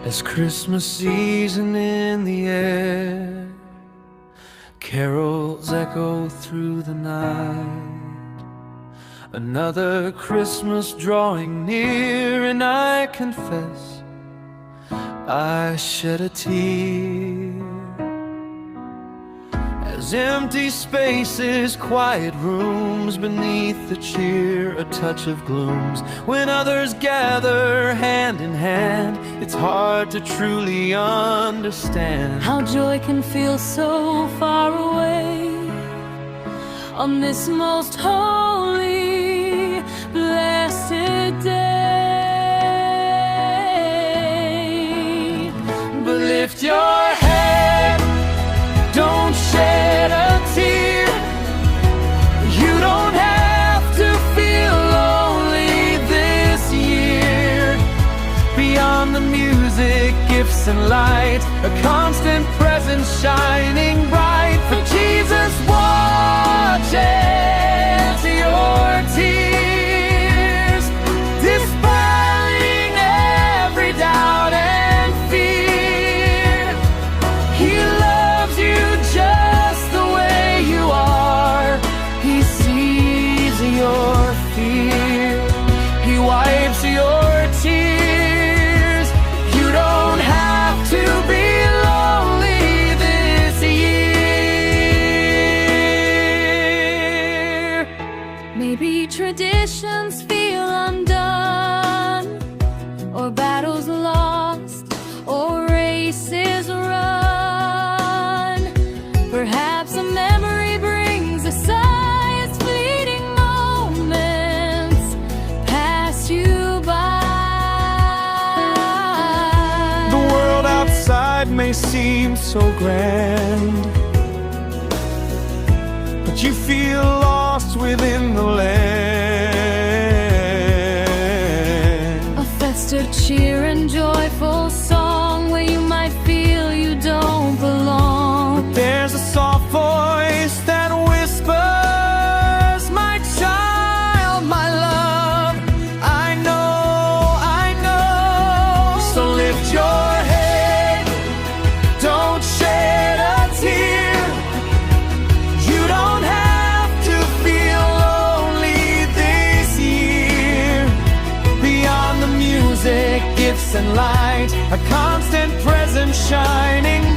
As Christmas season in the air, carols echo through the night. Another Christmas drawing near, and I confess I shed a tear. As empty spaces, quiet rooms, beneath the cheer a touch of glooms. When others gather hand in hand, it's hard to truly understand how joy can feel so far away on this most holy, blessed day. But lift your head, don't shed a tear. You don't have to feel lonely this year. Beyond the music, gifts and light, a constant presence shining bright. For Jesus watches your tears, dispelling every doubt and fear. He loves you just the way you are. He sees your fear. He wipes your tears. You don't have to be lonely this year. Maybe traditions feel undone, or battles lost, or races run. Perhaps a memory brings a sigh as fleeting moments pass you by. The world outside may seem so grand, but you feel lost within the land. A festive cheer and joyful song where you might feel you don't belong. There's a soft voice that whispers, my child, my love, I know. So lift your head, don't shed a tear. You don't have to feel lonely this year. Beyond the music, gifts and light, a constant presence shining